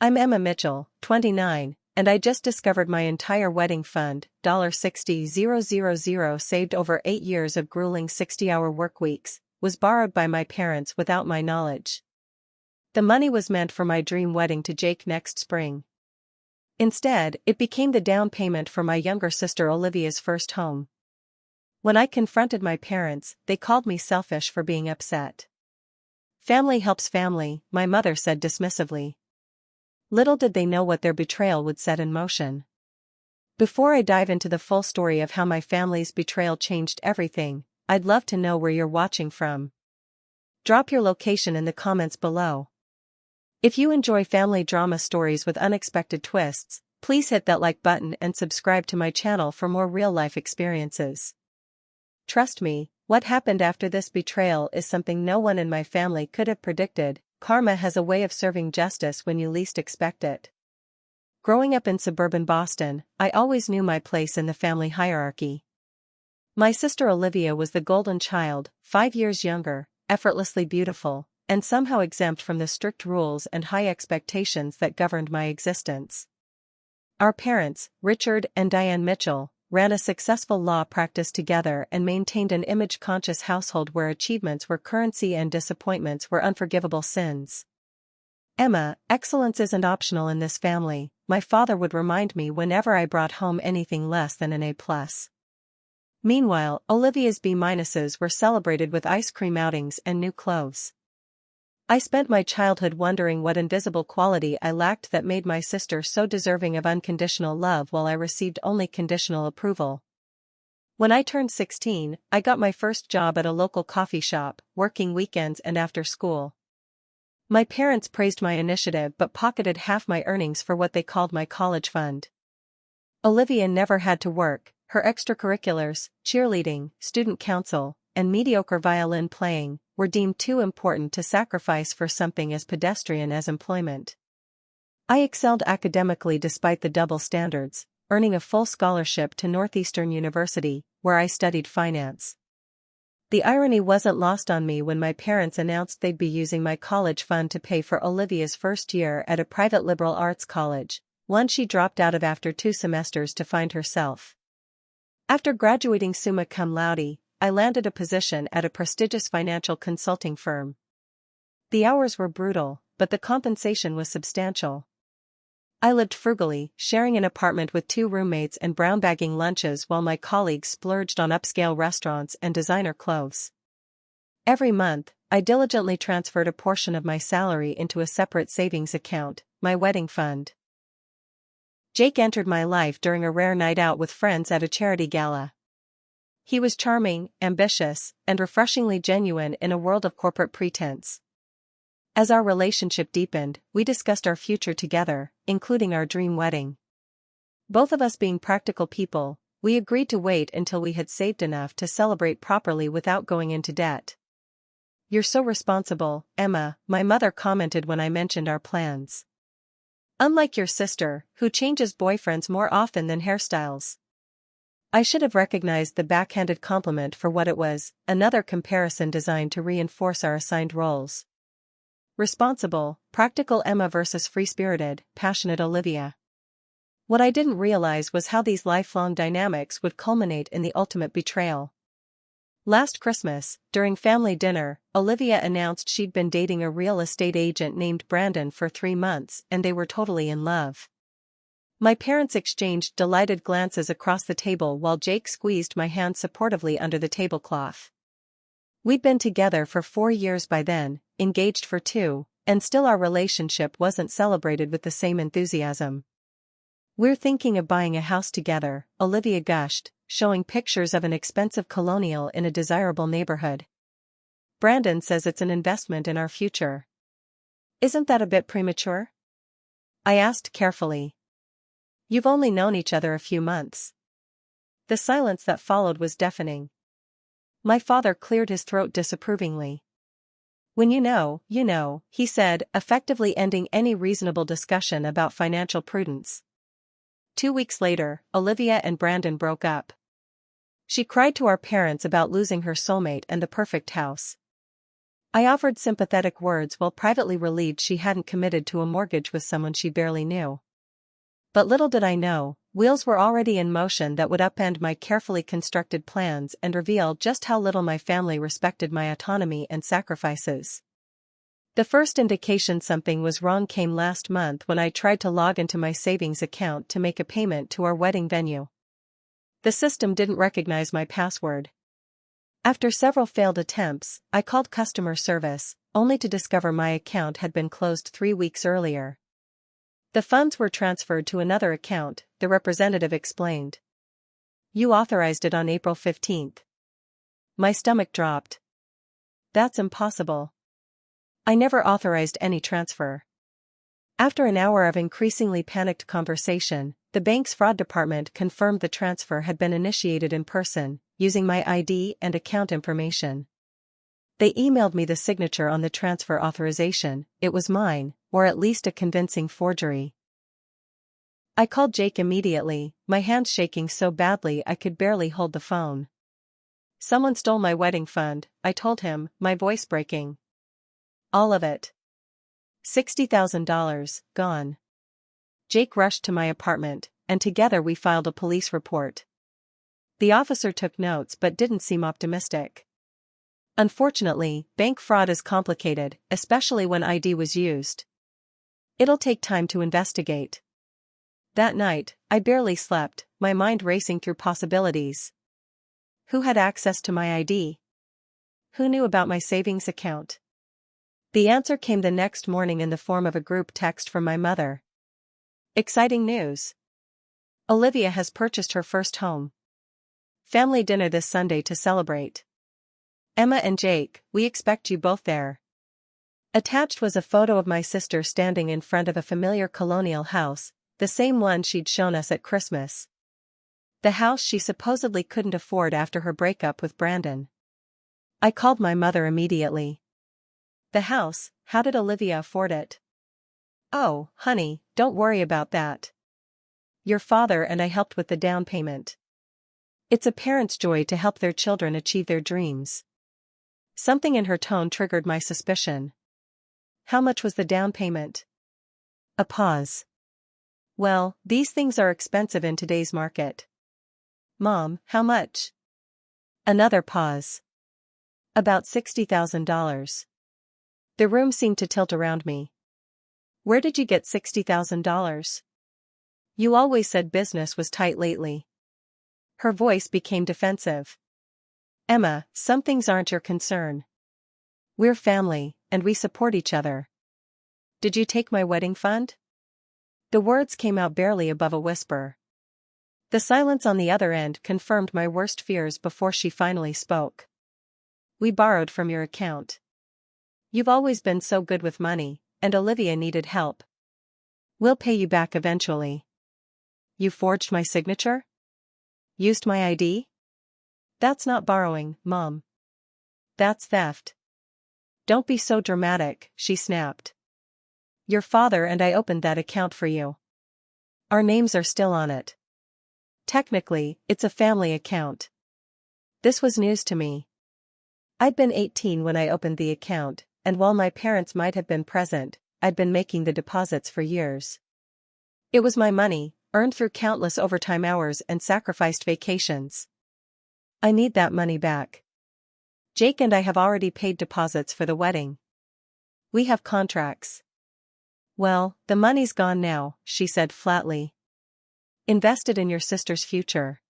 I'm Emma Mitchell, 29, and I just discovered my entire wedding fund, $60,000 saved over 8 years of grueling 60-hour work weeks, was borrowed by my parents without my knowledge. The money was meant for my dream wedding to Jake next spring. Instead, it became the down payment for my younger sister Olivia's first home. When I confronted my parents, they called me selfish for being upset. "Family helps family," my mother said dismissively. Little did they know what their betrayal would set in motion. Before I dive into the full story of how my family's betrayal changed everything, I'd love to know where you're watching from. Drop your location in the comments below. If you enjoy family drama stories with unexpected twists, please hit that like button and subscribe to my channel for more real-life experiences. Trust me, what happened after this betrayal is something no one in my family could have predicted. Karma has a way of serving justice when you least expect it. Growing up in suburban Boston, I always knew my place in the family hierarchy. My sister Olivia was the golden child, 5 years younger, effortlessly beautiful, and somehow exempt from the strict rules and high expectations that governed my existence. Our parents, Richard and Diane Mitchell, ran a successful law practice together and maintained an image-conscious household where achievements were currency and disappointments were unforgivable sins. "Emma, excellence isn't optional in this family," my father would remind me whenever I brought home anything less than an A+. Meanwhile, Olivia's B-minuses were celebrated with ice cream outings and new clothes. I spent my childhood wondering what invisible quality I lacked that made my sister so deserving of unconditional love while I received only conditional approval. When I turned 16, I got my first job at a local coffee shop, working weekends and after school. My parents praised my initiative but pocketed half my earnings for what they called my college fund. Olivia never had to work. Her extracurriculars, cheerleading, student council, and mediocre violin playing, were deemed too important to sacrifice for something as pedestrian as employment. I excelled academically despite the double standards, earning a full scholarship to Northeastern University, where I studied finance. The irony wasn't lost on me when my parents announced they'd be using my college fund to pay for Olivia's first year at a private liberal arts college, one she dropped out of after 2 semesters to find herself. After graduating summa cum laude, I landed a position at a prestigious financial consulting firm. The hours were brutal, but the compensation was substantial. I lived frugally, sharing an apartment with 2 roommates and brown-bagging lunches while my colleagues splurged on upscale restaurants and designer clothes. Every month, I diligently transferred a portion of my salary into a separate savings account, my wedding fund. Jake entered my life during a rare night out with friends at a charity gala. He was charming, ambitious, and refreshingly genuine in a world of corporate pretense. As our relationship deepened, we discussed our future together, including our dream wedding. Both of us being practical people, we agreed to wait until we had saved enough to celebrate properly without going into debt. "You're so responsible, Emma," my mother commented when I mentioned our plans. "Unlike your sister, who changes boyfriends more often than hairstyles." I should have recognized the backhanded compliment for what it was, another comparison designed to reinforce our assigned roles. Responsible, practical Emma versus free-spirited, passionate Olivia. What I didn't realize was how these lifelong dynamics would culminate in the ultimate betrayal. Last Christmas, during family dinner, Olivia announced she'd been dating a real estate agent named Brandon for 3 months and they were totally in love. My parents exchanged delighted glances across the table while Jake squeezed my hand supportively under the tablecloth. We'd been together for 4 years by then, engaged for 2, and still our relationship wasn't celebrated with the same enthusiasm. "We're thinking of buying a house together," Olivia gushed, showing pictures of an expensive colonial in a desirable neighborhood. "Brandon says it's an investment in our future." "Isn't that a bit premature?" I asked carefully. "You've only known each other a few months." The silence that followed was deafening. My father cleared his throat disapprovingly. "When you know," he said, effectively ending any reasonable discussion about financial prudence. 2 weeks later, Olivia and Brandon broke up. She cried to our parents about losing her soulmate and the perfect house. I offered sympathetic words while privately relieved she hadn't committed to a mortgage with someone she barely knew. But little did I know, wheels were already in motion that would upend my carefully constructed plans and reveal just how little my family respected my autonomy and sacrifices. The first indication something was wrong came last month when I tried to log into my savings account to make a payment to our wedding venue. The system didn't recognize my password. After several failed attempts, I called customer service, only to discover my account had been closed 3 weeks earlier. The funds were transferred to another account, the representative explained. You authorized it on April 15th. My stomach dropped. That's impossible. I never authorized any transfer. After an hour of increasingly panicked conversation, the bank's fraud department confirmed the transfer had been initiated in person, using my ID and account information. They emailed me the signature on the transfer authorization. It was mine, or at least a convincing forgery. I called Jake immediately, my hands shaking so badly I could barely hold the phone. Someone stole my wedding fund, I told him, my voice breaking. All of it. $60,000, gone. Jake rushed to my apartment, and together we filed a police report. The officer took notes but didn't seem optimistic. Unfortunately, bank fraud is complicated, especially when ID was used. It'll take time to investigate. That night, I barely slept, my mind racing through possibilities. Who had access to my ID? Who knew about my savings account? The answer came the next morning in the form of a group text from my mother. Exciting news! Olivia has purchased her first home. Family dinner this Sunday to celebrate. Emma and Jake, we expect you both there. Attached was a photo of my sister standing in front of a familiar colonial house, the same one she'd shown us at Christmas. The house she supposedly couldn't afford after her breakup with Brandon. I called my mother immediately. The house, how did Olivia afford it? Oh, honey, don't worry about that. Your father and I helped with the down payment. It's a parent's joy to help their children achieve their dreams. Something in her tone triggered my suspicion. How much was the down payment? A pause. Well, these things are expensive in today's market. Mom, how much? Another pause. About $60,000. The room seemed to tilt around me. Where did you get $60,000? You always said business was tight lately. Her voice became defensive. Emma, some things aren't your concern. We're family, and we support each other. Did you take my wedding fund? The words came out barely above a whisper. The silence on the other end confirmed my worst fears before she finally spoke. We borrowed from your account. You've always been so good with money, and Olivia needed help. We'll pay you back eventually. You forged my signature? Used my ID? That's not borrowing, Mom. That's theft. Don't be so dramatic, she snapped. Your father and I opened that account for you. Our names are still on it. Technically, it's a family account. This was news to me. I'd been 18 when I opened the account, and while my parents might have been present, I'd been making the deposits for years. It was my money, earned through countless overtime hours and sacrificed vacations. I need that money back. Jake and I have already paid deposits for the wedding. We have contracts. Well, the money's gone now, she said flatly. Invested in your sister's future.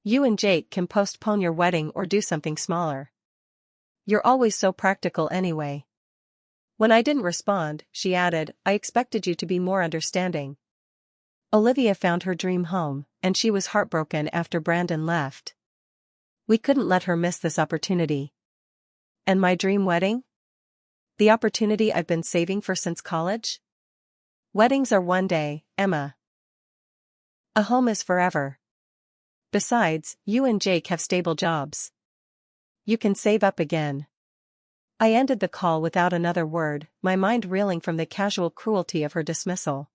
You and Jake can postpone your wedding or do something smaller. You're always so practical anyway. When I didn't respond, she added, I expected you to be more understanding. Olivia found her dream home, and she was heartbroken after Brandon left. We couldn't let her miss this opportunity. And my dream wedding? The opportunity I've been saving for since college? Weddings are one day, Emma. A home is forever. Besides, you and Jake have stable jobs. You can save up again. I ended the call without another word, my mind reeling from the casual cruelty of her dismissal.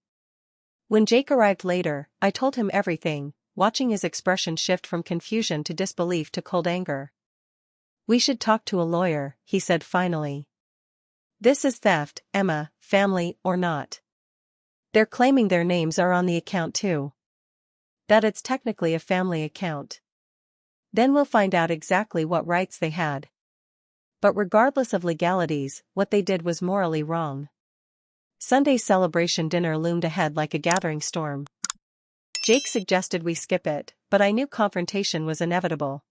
When Jake arrived later, I told him everything, watching his expression shift from confusion to disbelief to cold anger. We should talk to a lawyer, he said finally. This is theft, Emma, family or not. They're claiming their names are on the account too. That it's technically a family account. Then we'll find out exactly what rights they had. But regardless of legalities, what they did was morally wrong. Sunday's celebration dinner loomed ahead like a gathering storm. Jake suggested we skip it, but I knew confrontation was inevitable.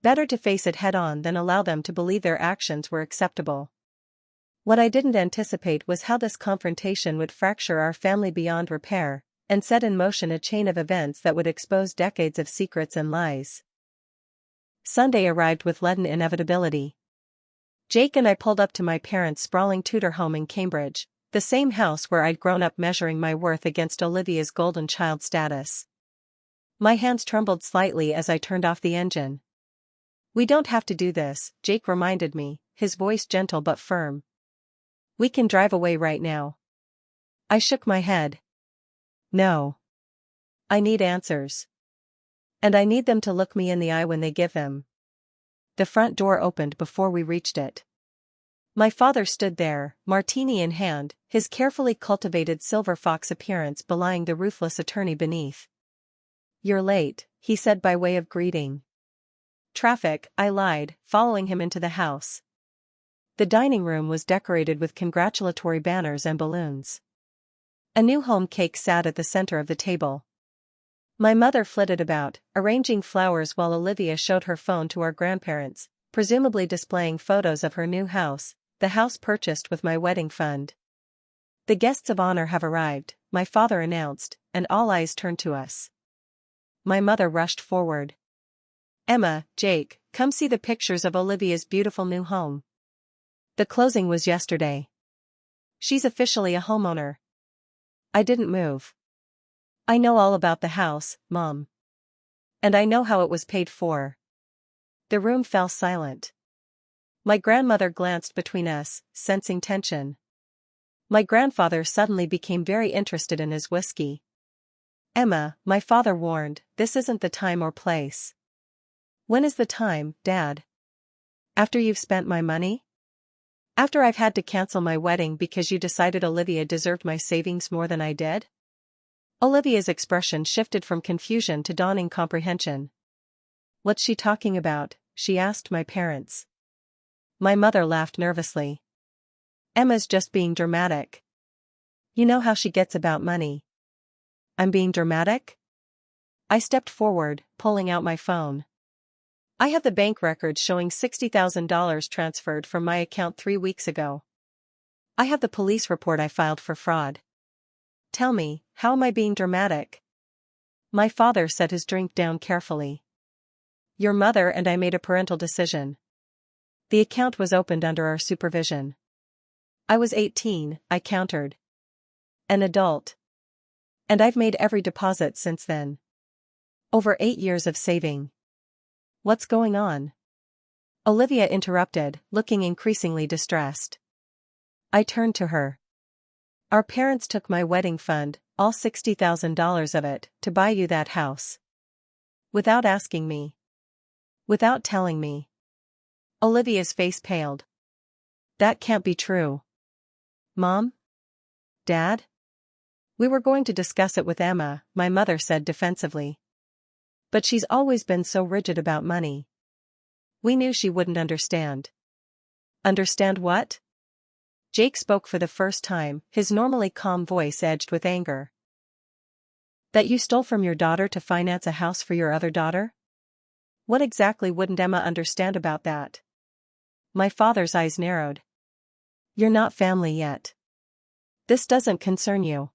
Better to face it head-on than allow them to believe their actions were acceptable. What I didn't anticipate was how this confrontation would fracture our family beyond repair, and set in motion a chain of events that would expose decades of secrets and lies. Sunday arrived with leaden inevitability. Jake and I pulled up to my parents' sprawling Tudor home in Cambridge, the same house where I'd grown up measuring my worth against Olivia's golden child status. My hands trembled slightly as I turned off the engine. We don't have to do this, Jake reminded me, his voice gentle but firm. We can drive away right now. I shook my head. No. I need answers. And I need them to look me in the eye when they give them. The front door opened before we reached it. My father stood there, martini in hand, his carefully cultivated silver fox appearance belying the ruthless attorney beneath. You're late, he said by way of greeting. Traffic, I lied, following him into the house. The dining room was decorated with congratulatory banners and balloons. A new home cake sat at the center of the table. My mother flitted about, arranging flowers while Olivia showed her phone to our grandparents, presumably displaying photos of her new house, the house purchased with my wedding fund. The guests of honor have arrived, my father announced, and all eyes turned to us. My mother rushed forward. Emma, Jake, come see the pictures of Olivia's beautiful new home. The closing was yesterday. She's officially a homeowner. I didn't move. I know all about the house, Mom. And I know how it was paid for. The room fell silent. My grandmother glanced between us, sensing tension. My grandfather suddenly became very interested in his whiskey. Emma, my father warned, this isn't the time or place. When is the time, Dad? After you've spent my money? After I've had to cancel my wedding because you decided Olivia deserved my savings more than I did? Olivia's expression shifted from confusion to dawning comprehension. What's she talking about? She asked my parents. My mother laughed nervously. Emma's just being dramatic. You know how she gets about money. I'm being dramatic? I stepped forward, pulling out my phone. I have the bank records showing $60,000 transferred from my account 3 weeks ago. I have the police report I filed for fraud. Tell me, how am I being dramatic? My father set his drink down carefully. Your mother and I made a parental decision. The account was opened under our supervision. I was 18, I countered. An adult. And I've made every deposit since then. Over 8 years of saving. What's going on? Olivia interrupted, looking increasingly distressed. I turned to her. Our parents took my wedding fund, all $60,000 of it, to buy you that house. Without asking me. Without telling me. Olivia's face paled. That can't be true. Mom? Dad? We were going to discuss it with Emma, my mother said defensively. But she's always been so rigid about money. We knew she wouldn't understand. Understand what? Jake spoke for the first time, his normally calm voice edged with anger. That you stole from your daughter to finance a house for your other daughter? What exactly wouldn't Emma understand about that? My father's eyes narrowed. You're not family yet. This doesn't concern you.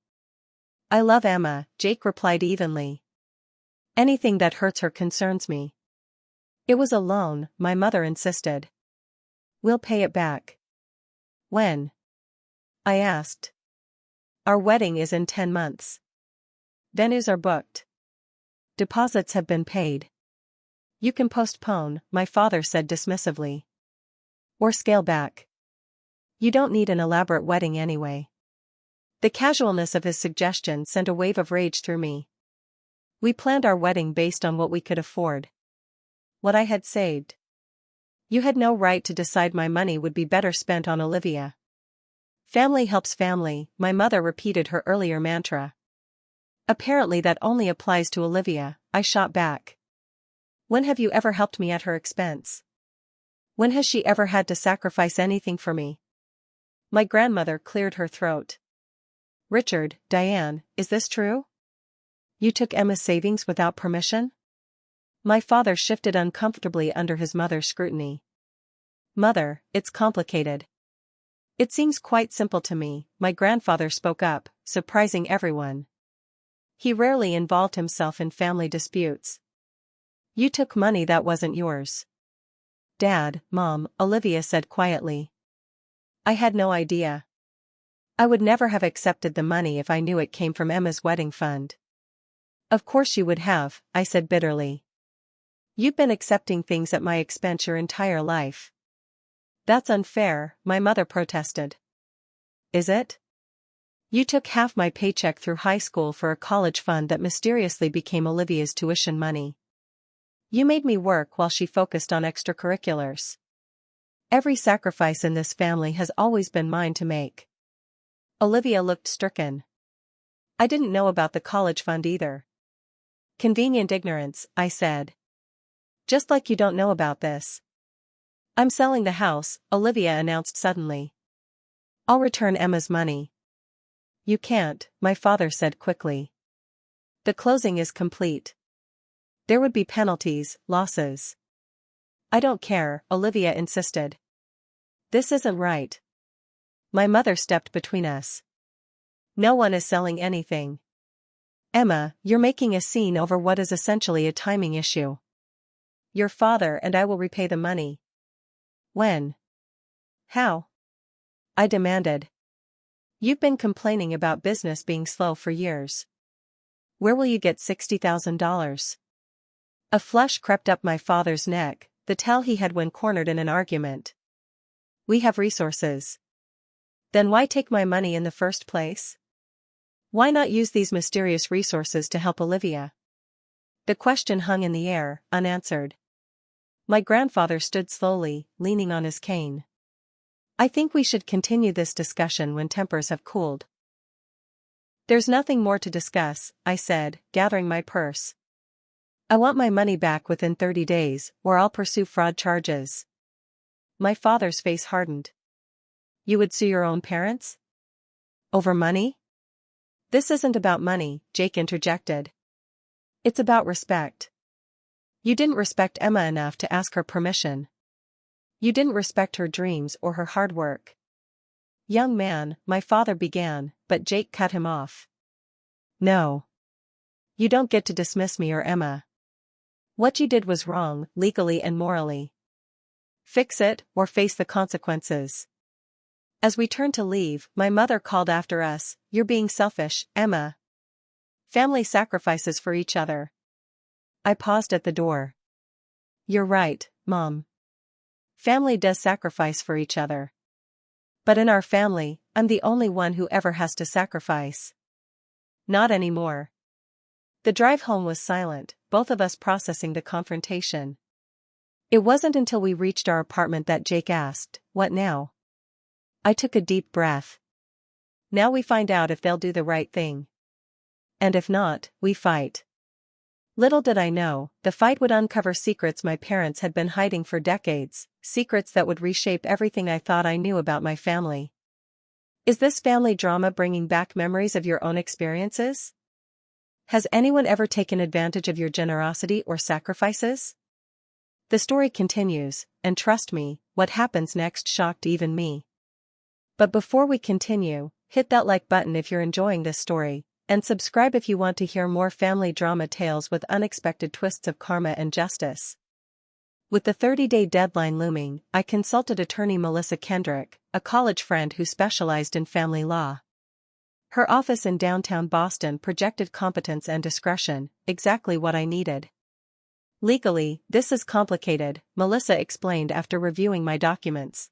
I love Emma, Jake replied evenly. Anything that hurts her concerns me. It was a loan, my mother insisted. We'll pay it back. When? I asked. Our wedding is in 10 months. Venues are booked. Deposits have been paid. You can postpone, my father said dismissively. Or scale back. You don't need an elaborate wedding anyway. The casualness of his suggestion sent a wave of rage through me. We planned our wedding based on what we could afford. What I had saved. You had no right to decide my money would be better spent on Olivia. Family helps family, my mother repeated her earlier mantra. Apparently that only applies to Olivia, I shot back. When have you ever helped me at her expense? When has she ever had to sacrifice anything for me? My grandmother cleared her throat. Richard, Diane, is this true? You took Emma's savings without permission? My father shifted uncomfortably under his mother's scrutiny. Mother, it's complicated. It seems quite simple to me, my grandfather spoke up, surprising everyone. He rarely involved himself in family disputes. You took money that wasn't yours. Dad, Mom, Olivia said quietly. I had no idea. I would never have accepted the money if I knew it came from Emma's wedding fund. Of course you would have, I said bitterly. You've been accepting things at my expense your entire life. That's unfair, my mother protested. Is it? You took half my paycheck through high school for a college fund that mysteriously became Olivia's tuition money. You made me work while she focused on extracurriculars. Every sacrifice in this family has always been mine to make. Olivia looked stricken. I didn't know about the college fund either. Convenient ignorance, I said. Just like you don't know about this. I'm selling the house, Olivia announced suddenly. I'll return Emma's money. You can't, my father said quickly. The closing is complete. There would be penalties, losses. I don't care, Olivia insisted. This isn't right. My mother stepped between us. No one is selling anything. Emma, you're making a scene over what is essentially a timing issue. Your father and I will repay the money. When? How? I demanded. You've been complaining about business being slow for years. Where will you get $60,000? A flush crept up my father's neck, the tell he had when cornered in an argument. We have resources. Then why take my money in the first place? Why not use these mysterious resources to help Olivia? The question hung in the air, unanswered. My grandfather stood slowly, leaning on his cane. I think we should continue this discussion when tempers have cooled. There's nothing more to discuss, I said, gathering my purse. I want my money back within 30 days, or I'll pursue fraud charges. My father's face hardened. You would sue your own parents? Over money? This isn't about money, Jake interjected. It's about respect. You didn't respect Emma enough to ask her permission. You didn't respect her dreams or her hard work. Young man, my father began, but Jake cut him off. No. You don't get to dismiss me or Emma. What you did was wrong, legally and morally. Fix it, or face the consequences. As we turned to leave, my mother called after us, You're being selfish, Emma. Family sacrifices for each other. I paused at the door. You're right, Mom. Family does sacrifice for each other. But in our family, I'm the only one who ever has to sacrifice. Not anymore. The drive home was silent, both of us processing the confrontation. It wasn't until we reached our apartment that Jake asked, What now? I took a deep breath. Now we find out if they'll do the right thing. And if not, we fight. Little did I know, the fight would uncover secrets my parents had been hiding for decades, secrets that would reshape everything I thought I knew about my family. Is this family drama bringing back memories of your own experiences? Has anyone ever taken advantage of your generosity or sacrifices? The story continues, and trust me, what happens next shocked even me. But before we continue, hit that like button if you're enjoying this story, and subscribe if you want to hear more family drama tales with unexpected twists of karma and justice. With the 30-day deadline looming, I consulted attorney Melissa Kendrick, a college friend who specialized in family law. Her office in downtown Boston projected competence and discretion, exactly what I needed. Legally, this is complicated, Melissa explained after reviewing my documents.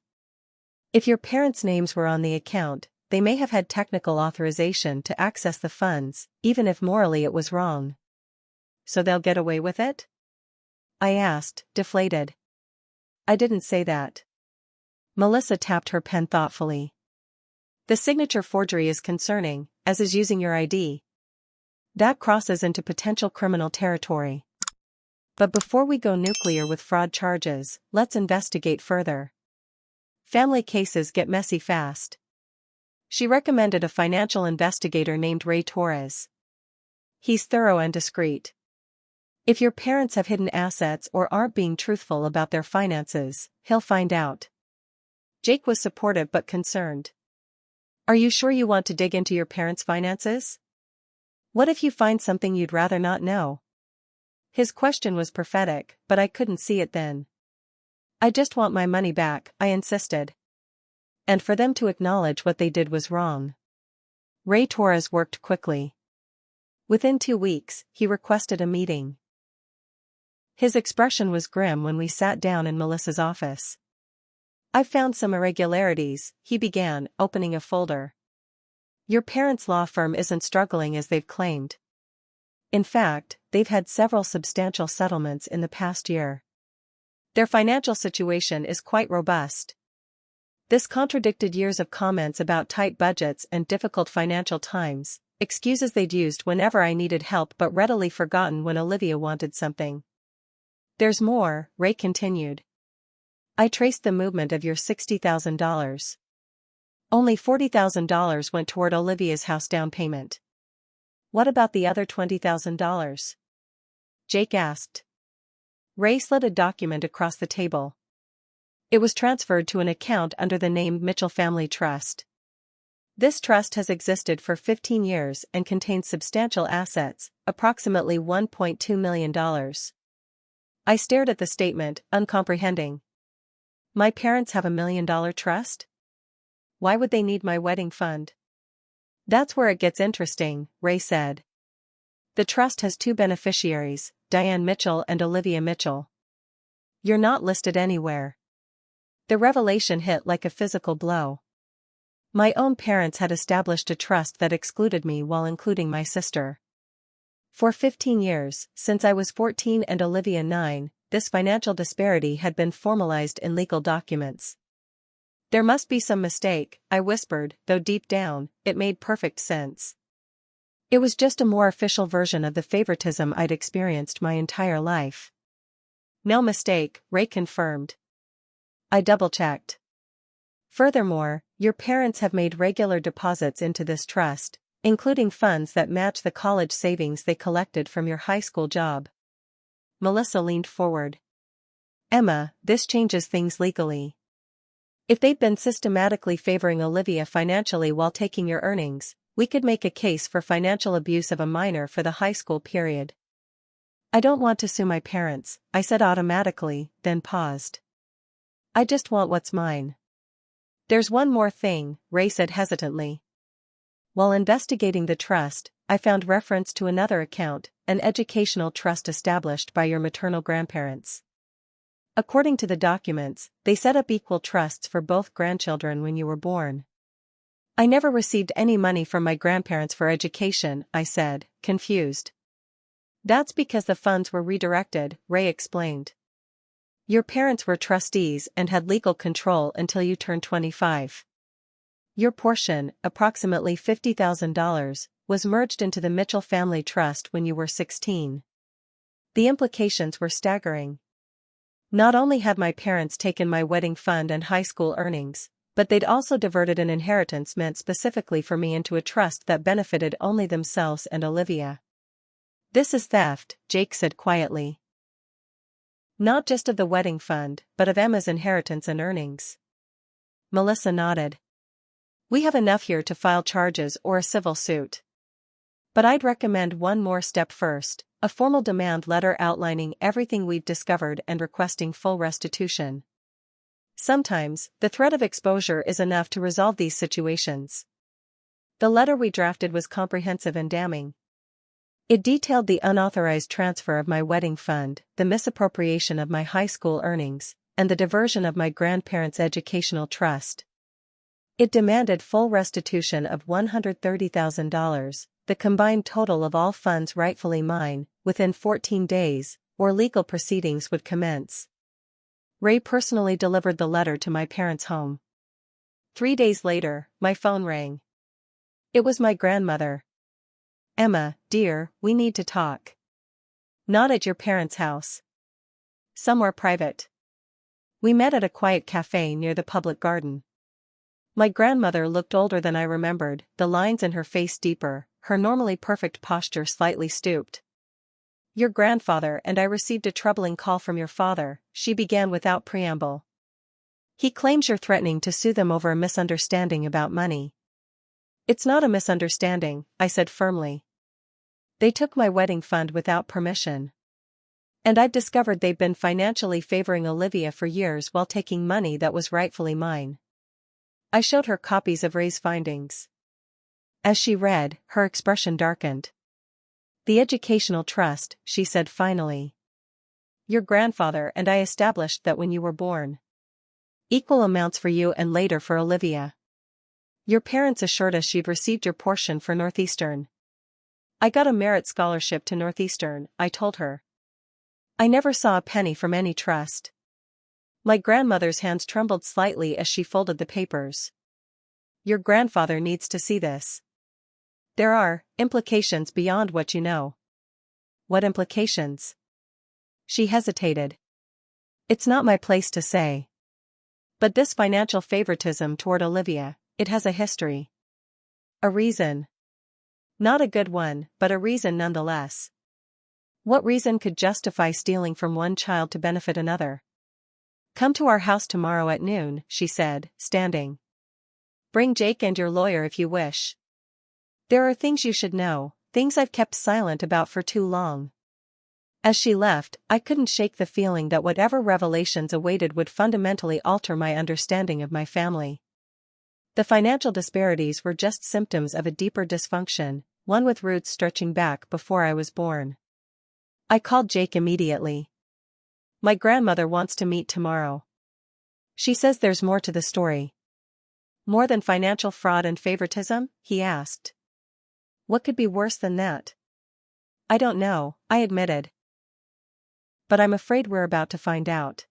If your parents' names were on the account, they may have had technical authorization to access the funds, even if morally it was wrong. So they'll get away with it? I asked, deflated. I didn't say that. Melissa tapped her pen thoughtfully. The signature forgery is concerning, as is using your ID. That crosses into potential criminal territory. But before we go nuclear with fraud charges, let's investigate further. Family cases get messy fast. She recommended a financial investigator named Ray Torres. He's thorough and discreet. If your parents have hidden assets or aren't being truthful about their finances, he'll find out. Jake was supportive but concerned. Are you sure you want to dig into your parents' finances? What if you find something you'd rather not know? His question was prophetic, but I couldn't see it then. I just want my money back, I insisted. And for them to acknowledge what they did was wrong. Ray Torres worked quickly. Within 2 weeks, he requested a meeting. His expression was grim when we sat down in Melissa's office. I've found some irregularities, he began, opening a folder. Your parents' law firm isn't struggling as they've claimed. In fact, they've had several substantial settlements in the past year. Their financial situation is quite robust. This contradicted years of comments about tight budgets and difficult financial times, excuses they'd used whenever I needed help but readily forgotten when Olivia wanted something. There's more, Ray continued. I traced the movement of your $60,000. Only $40,000 went toward Olivia's house down payment. What about the other $20,000? Jake asked. Ray slid a document across the table. It was transferred to an account under the name Mitchell Family Trust. This trust has existed for 15 years and contains substantial assets, approximately $1.2 million. I stared at the statement, uncomprehending. My parents have $1 million trust? Why would they need my wedding fund? That's where it gets interesting, Ray said. The trust has 2 beneficiaries, Diane Mitchell and Olivia Mitchell. You're not listed anywhere. The revelation hit like a physical blow. My own parents had established a trust that excluded me while including my sister. For 15 years, since I was 14 and Olivia 9, this financial disparity had been formalized in legal documents. There must be some mistake, I whispered, though deep down, it made perfect sense. It was just a more official version of the favoritism I'd experienced my entire life. No mistake, Ray confirmed. I double-checked. Furthermore, your parents have made regular deposits into this trust, including funds that match the college savings they collected from your high school job. Melissa leaned forward. Emma, this changes things legally. If they'd been systematically favoring Olivia financially while taking your earnings, we could make a case for financial abuse of a minor for the high school period. I don't want to sue my parents, I said automatically, then paused. I just want what's mine. There's one more thing, Ray said hesitantly. While investigating the trust, I found reference to another account, an educational trust established by your maternal grandparents. According to the documents, they set up equal trusts for both grandchildren when you were born. I never received any money from my grandparents for education, I said, confused. That's because the funds were redirected, Ray explained. Your parents were trustees and had legal control until you turned 25. Your portion, approximately $50,000, was merged into the Mitchell Family Trust when you were 16. The implications were staggering. Not only had my parents taken my wedding fund and high school earnings, but they'd also diverted an inheritance meant specifically for me into a trust that benefited only themselves and Olivia. This is theft, Jake said quietly. Not just of the wedding fund, but of Emma's inheritance and earnings. Melissa nodded. We have enough here to file charges or a civil suit. But I'd recommend one more step first, a formal demand letter outlining everything we've discovered and requesting full restitution. Sometimes, the threat of exposure is enough to resolve these situations. The letter we drafted was comprehensive and damning. It detailed the unauthorized transfer of my wedding fund, the misappropriation of my high school earnings, and the diversion of my grandparents' educational trust. It demanded full restitution of $130,000, the combined total of all funds rightfully mine, within 14 days, or legal proceedings would commence. Ray personally delivered the letter to my parents' home. 3 days later, my phone rang. It was my grandmother. "Emma, dear, we need to talk." "Not at your parents' house. Somewhere private." We met at a quiet cafe near the public garden. My grandmother looked older than I remembered, the lines in her face deeper, her normally perfect posture slightly stooped. "Your grandfather and I received a troubling call from your father," she began without preamble. "He claims you're threatening to sue them over a misunderstanding about money." "It's not a misunderstanding," I said firmly. "They took my wedding fund without permission. And I've discovered they've been financially favoring Olivia for years while taking money that was rightfully mine." I showed her copies of Ray's findings. As she read, her expression darkened. "The Educational Trust," she said finally. "Your grandfather and I established that when you were born. Equal amounts for you and later for Olivia. Your parents assured us you'd received your portion for Northeastern." "I got a merit scholarship to Northeastern," I told her. "I never saw a penny from any trust." My grandmother's hands trembled slightly as she folded the papers. "Your grandfather needs to see this. There are implications beyond what you know." "What implications?" She hesitated. "It's not my place to say. But this financial favoritism toward Olivia, it has a history. A reason. Not a good one, but a reason nonetheless." "What reason could justify stealing from one child to benefit another?" "Come to our house tomorrow at noon," she said, standing. "Bring Jake and your lawyer if you wish. There are things you should know, things I've kept silent about for too long." As she left, I couldn't shake the feeling that whatever revelations awaited would fundamentally alter my understanding of my family. The financial disparities were just symptoms of a deeper dysfunction, one with roots stretching back before I was born. I called Jake immediately. "My grandmother wants to meet tomorrow. She says there's more to the story." "More than financial fraud and favoritism?" he asked. "What could be worse than that?" "I don't know," I admitted. "But I'm afraid we're about to find out."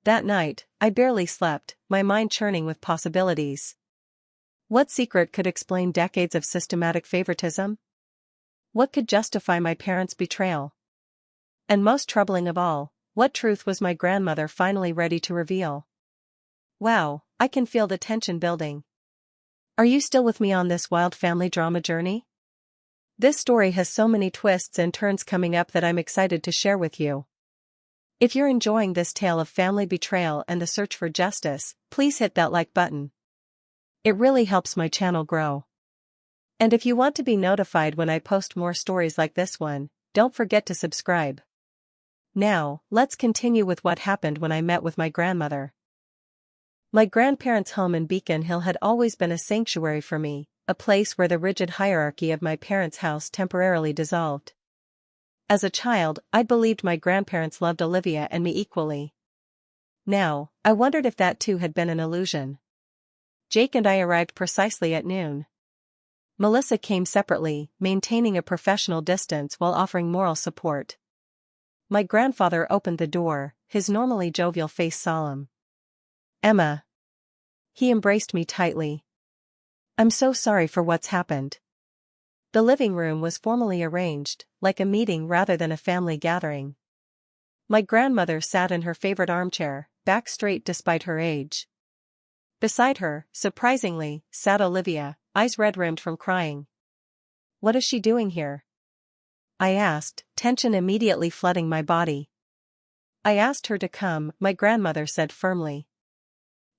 That night, I barely slept, my mind churning with possibilities. What secret could explain decades of systematic favoritism? What could justify my parents' betrayal? And most troubling of all, what truth was my grandmother finally ready to reveal? Wow, I can feel the tension building. Are you still with me on this wild family drama journey? This story has so many twists and turns coming up that I'm excited to share with you. If you're enjoying this tale of family betrayal and the search for justice, please hit that like button. It really helps my channel grow. And if you want to be notified when I post more stories like this one, don't forget to subscribe. Now, let's continue with what happened when I met with my grandmother. My grandparents' home in Beacon Hill had always been a sanctuary for me, a place where the rigid hierarchy of my parents' house temporarily dissolved. As a child, I'd believed my grandparents loved Olivia and me equally. Now, I wondered if that too had been an illusion. Jake and I arrived precisely at noon. Melissa came separately, maintaining a professional distance while offering moral support. My grandfather opened the door, his normally jovial face solemn. "Emma." He embraced me tightly. "I'm so sorry for what's happened." The living room was formally arranged, like a meeting rather than a family gathering. My grandmother sat in her favorite armchair, back straight despite her age. Beside her, surprisingly, sat Olivia, eyes red-rimmed from crying. "What is she doing here?" I asked, tension immediately flooding my body. "I asked her to come," my grandmother said firmly.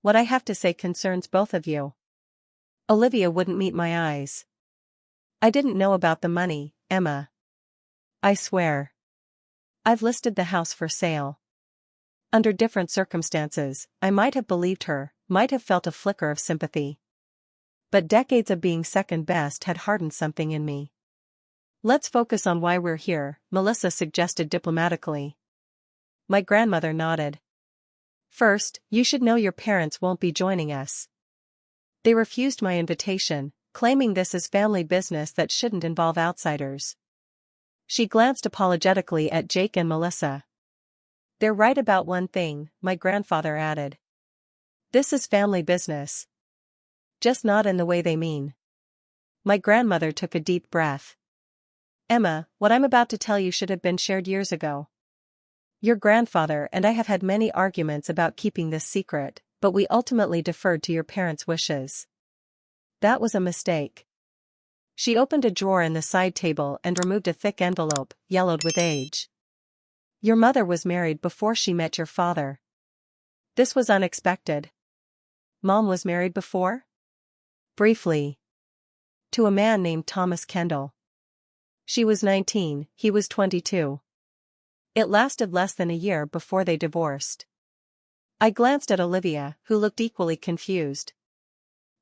"What I have to say concerns both of you." Olivia wouldn't meet my eyes. "I didn't know about the money, Emma. I swear. I've listed the house for sale." Under different circumstances, I might have believed her, might have felt a flicker of sympathy. But decades of being second best had hardened something in me. "Let's focus on why we're here," Melissa suggested diplomatically. My grandmother nodded. "First, you should know your parents won't be joining us. They refused my invitation, claiming this is family business that shouldn't involve outsiders." She glanced apologetically at Jake and Melissa. They're right about one thing, my grandfather added. This is family business. Just not in the way they mean. My grandmother took a deep breath. Emma, what I'm about to tell you should have been shared years ago. Your grandfather and I have had many arguments about keeping this secret, but we ultimately deferred to your parents' wishes. That was a mistake. She opened a drawer in the side table and removed a thick envelope, yellowed with age. Your mother was married before she met your father. This was unexpected. Mom was married before? Briefly. To a man named Thomas Kendall. She was 19, he was 22. It lasted less than a year before they divorced. I glanced at Olivia, who looked equally confused.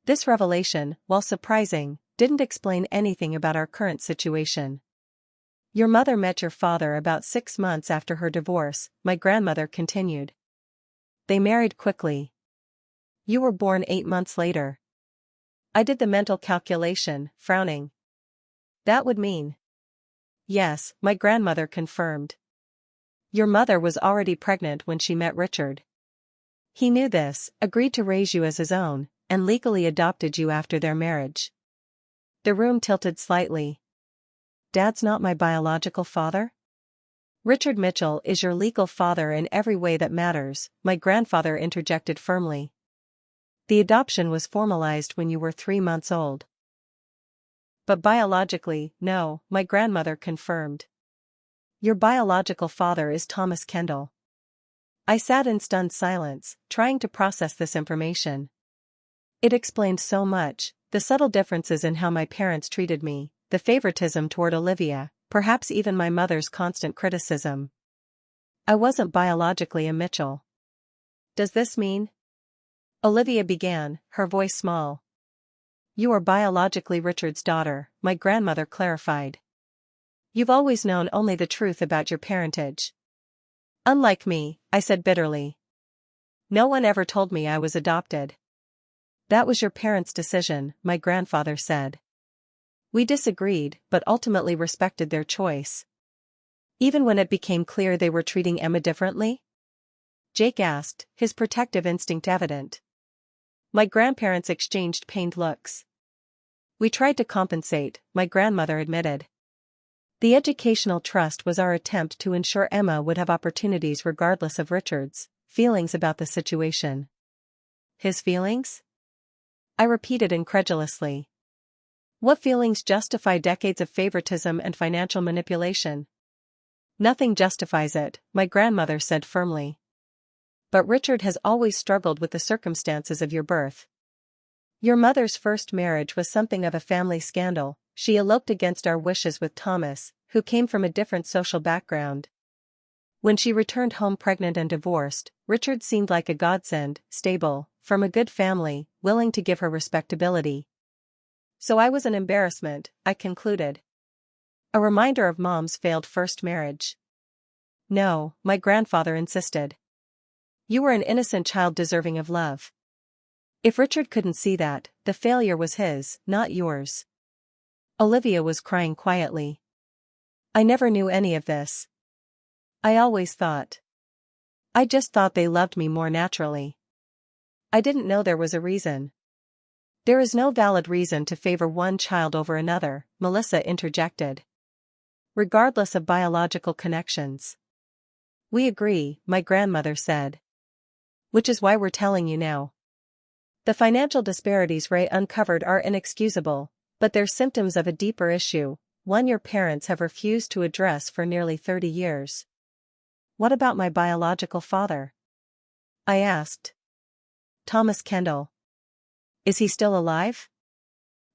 This revelation, while surprising, didn't explain anything about our current situation. Your mother met your father about 6 months after her divorce, my grandmother continued. They married quickly. You were born 8 months later. I did the mental calculation, frowning. That would mean. Yes, my grandmother confirmed. Your mother was already pregnant when she met Richard. He knew this, agreed to raise you as his own, and legally adopted you after their marriage. The room tilted slightly. Dad's not my biological father? Richard Mitchell is your legal father in every way that matters, my grandfather interjected firmly. The adoption was formalized when you were 3 months old. But biologically, no, my grandmother confirmed. Your biological father is Thomas Kendall. I sat in stunned silence, trying to process this information. It explained so much, the subtle differences in how my parents treated me, the favoritism toward Olivia, perhaps even my mother's constant criticism. I wasn't biologically a Mitchell. Does this mean? Olivia began, her voice small. You are biologically Richard's daughter, my grandmother clarified. You've always known only the truth about your parentage. Unlike me, I said bitterly. No one ever told me I was adopted. That was your parents' decision, my grandfather said. We disagreed, but ultimately respected their choice. Even when it became clear they were treating Emma differently? Jake asked, his protective instinct evident. My grandparents exchanged pained looks. We tried to compensate, my grandmother admitted. The educational trust was our attempt to ensure Emma would have opportunities regardless of Richard's feelings about the situation. His feelings? I repeated incredulously. What feelings justify decades of favoritism and financial manipulation? Nothing justifies it, my grandmother said firmly. But Richard has always struggled with the circumstances of your birth. Your mother's first marriage was something of a family scandal. She eloped against our wishes with Thomas, who came from a different social background. When she returned home pregnant and divorced, Richard seemed like a godsend, stable, from a good family, willing to give her respectability. So I was an embarrassment, I concluded. A reminder of Mom's failed first marriage. No, my grandfather insisted. You were an innocent child deserving of love. If Richard couldn't see that, the failure was his, not yours. Olivia was crying quietly. I never knew any of this. I always thought. I just thought they loved me more naturally. I didn't know there was a reason. There is no valid reason to favor one child over another, Melissa interjected. Regardless of biological connections. We agree, my grandmother said. Which is why we're telling you now. The financial disparities Ray uncovered are inexcusable, but they're symptoms of a deeper issue, one your parents have refused to address for nearly 30 years. What about my biological father? I asked. Thomas Kendall. Is he still alive?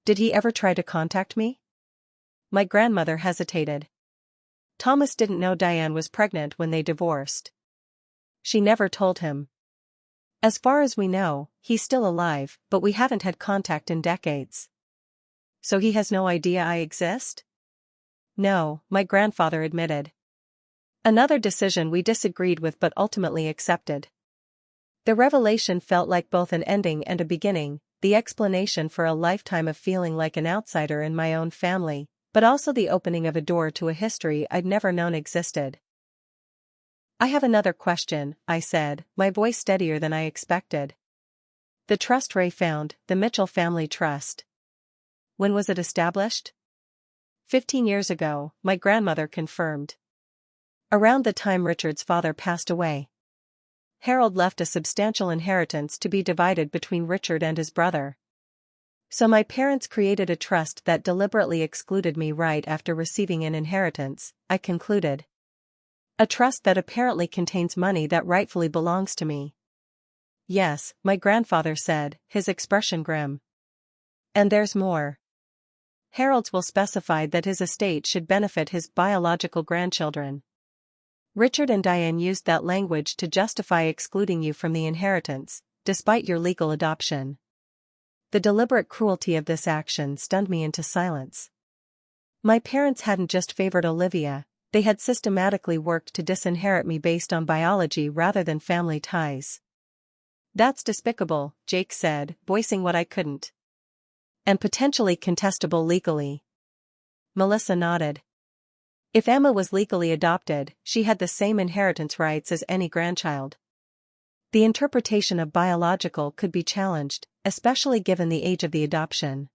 Did he ever try to contact me? My grandmother hesitated. Thomas didn't know Diane was pregnant when they divorced. She never told him. As far as we know, he's still alive, but we haven't had contact in decades. So he has no idea I exist? No, my grandfather admitted. Another decision we disagreed with but ultimately accepted. The revelation felt like both an ending and a beginning, the explanation for a lifetime of feeling like an outsider in my own family, but also the opening of a door to a history I'd never known existed. I have another question, I said, my voice steadier than I expected. The trust Ray found, the Mitchell Family Trust. When was it established? 15 years ago, my grandmother confirmed. Around the time Richard's father passed away. Harold left a substantial inheritance to be divided between Richard and his brother. So my parents created a trust that deliberately excluded me right after receiving an inheritance, I concluded. A trust that apparently contains money that rightfully belongs to me. Yes, my grandfather said, his expression grim. And there's more. Harold's will specified that his estate should benefit his biological grandchildren. Richard and Diane used that language to justify excluding you from the inheritance, despite your legal adoption. The deliberate cruelty of this action stunned me into silence. My parents hadn't just favored Olivia, they had systematically worked to disinherit me based on biology rather than family ties. That's despicable, Jake said, voicing what I couldn't. And potentially contestable legally. Melissa nodded. If Emma was legally adopted, she had the same inheritance rights as any grandchild. The interpretation of biological could be challenged, especially given the age of the adoption.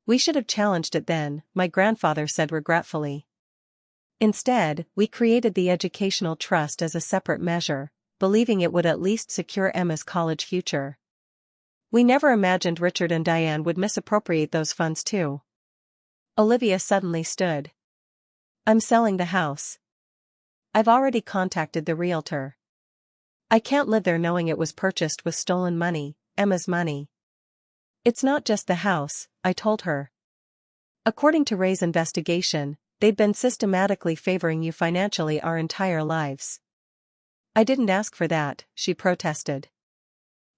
We should have challenged it then, my grandfather said regretfully. Instead, we created the educational trust as a separate measure, believing it would at least secure Emma's college future. We never imagined Richard and Diane would misappropriate those funds too. Olivia suddenly stood. I'm selling the house. I've already contacted the realtor. I can't live there knowing it was purchased with stolen money, Emma's money. It's not just the house, I told her. According to Ray's investigation, they'd been systematically favoring you financially our entire lives. I didn't ask for that, she protested.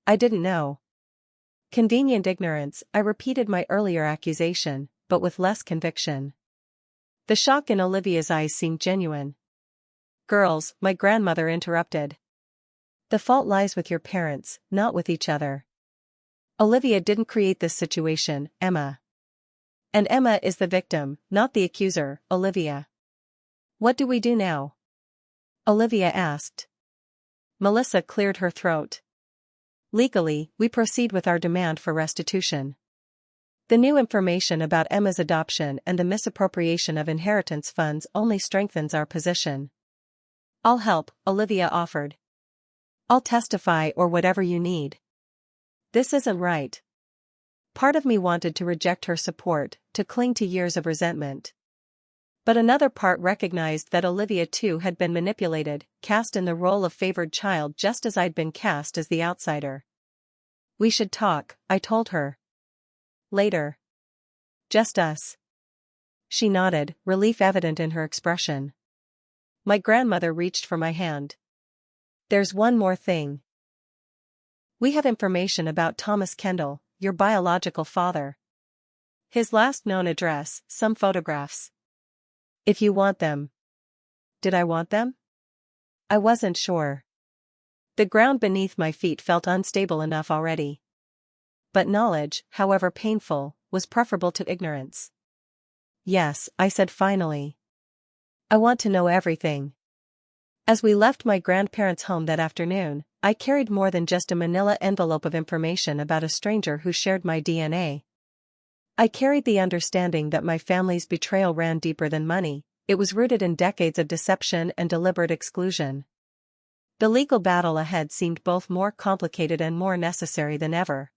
I didn't know. Convenient ignorance, I repeated my earlier accusation, but with less conviction. The shock in Olivia's eyes seemed genuine. Girls, my grandmother interrupted. The fault lies with your parents, not with each other. Olivia didn't create this situation, Emma. And Emma is the victim, not the accuser, Olivia. What do we do now? Olivia asked. Melissa cleared her throat. Legally, we proceed with our demand for restitution. The new information about Emma's adoption and the misappropriation of inheritance funds only strengthens our position. I'll help, Olivia offered. I'll testify or whatever you need. This isn't right. Part of me wanted to reject her support, to cling to years of resentment. But another part recognized that Olivia too had been manipulated, cast in the role of favored child just as I'd been cast as the outsider. We should talk, I told her. Later. Just us. She nodded, relief evident in her expression. My grandmother reached for my hand. There's one more thing. We have information about Thomas Kendall, your biological father. His last known address, some photographs. If you want them. Did I want them? I wasn't sure. The ground beneath my feet felt unstable enough already. But knowledge, however painful, was preferable to ignorance. Yes, I said finally. I want to know everything. As we left my grandparents' home that afternoon, I carried more than just a manila envelope of information about a stranger who shared my DNA. I carried the understanding that my family's betrayal ran deeper than money, it was rooted in decades of deception and deliberate exclusion. The legal battle ahead seemed both more complicated and more necessary than ever.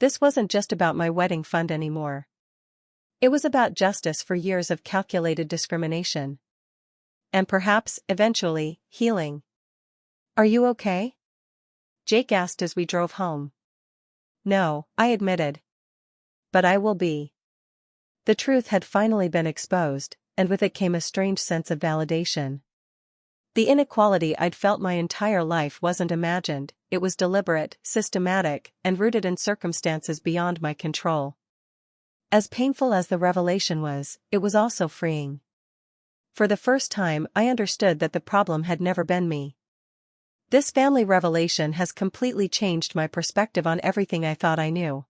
This wasn't just about my wedding fund anymore. It was about justice for years of calculated discrimination. And perhaps, eventually, healing. Are you okay? Jake asked as we drove home. No, I admitted. But I will be. The truth had finally been exposed, and with it came a strange sense of validation. The inequality I'd felt my entire life wasn't imagined, it was deliberate, systematic, and rooted in circumstances beyond my control. As painful as the revelation was, it was also freeing. For the first time, I understood that the problem had never been me. This family revelation has completely changed my perspective on everything I thought I knew.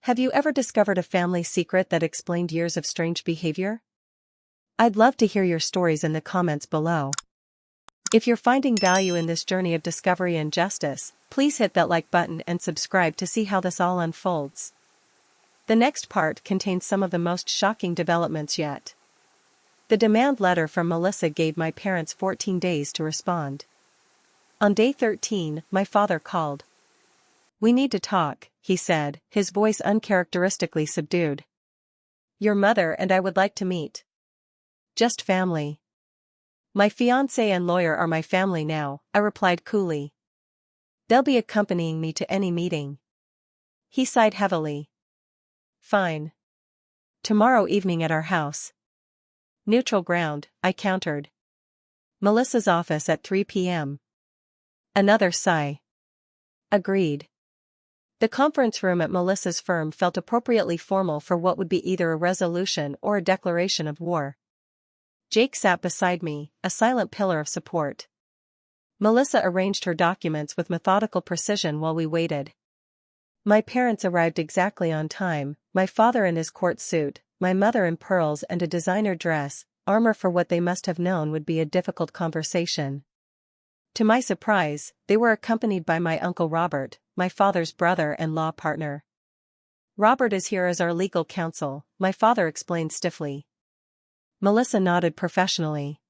Have you ever discovered a family secret that explained years of strange behavior? I'd love to hear your stories in the comments below. If you're finding value in this journey of discovery and justice, please hit that like button and subscribe to see how this all unfolds. The next part contains some of the most shocking developments yet. The demand letter from Melissa gave my parents 14 days to respond. On day 13, my father called. "We need to talk," he said, his voice uncharacteristically subdued. "Your mother and I would like to meet." "Just family." "My fiancé and lawyer are my family now," I replied coolly. "They'll be accompanying me to any meeting." He sighed heavily. "Fine. Tomorrow evening at our house." "Neutral ground," I countered. "Melissa's office at 3 p.m. Another sigh. Agreed. The conference room at Melissa's firm felt appropriately formal for what would be either a resolution or a declaration of war. Jake sat beside me, a silent pillar of support. Melissa arranged her documents with methodical precision while we waited. My parents arrived exactly on time, my father in his court suit, my mother in pearls and a designer dress, armor for what they must have known would be a difficult conversation. To my surprise, they were accompanied by my uncle Robert, my father's brother and law partner. "Robert is here as our legal counsel," my father explained stiffly. Melissa nodded professionally.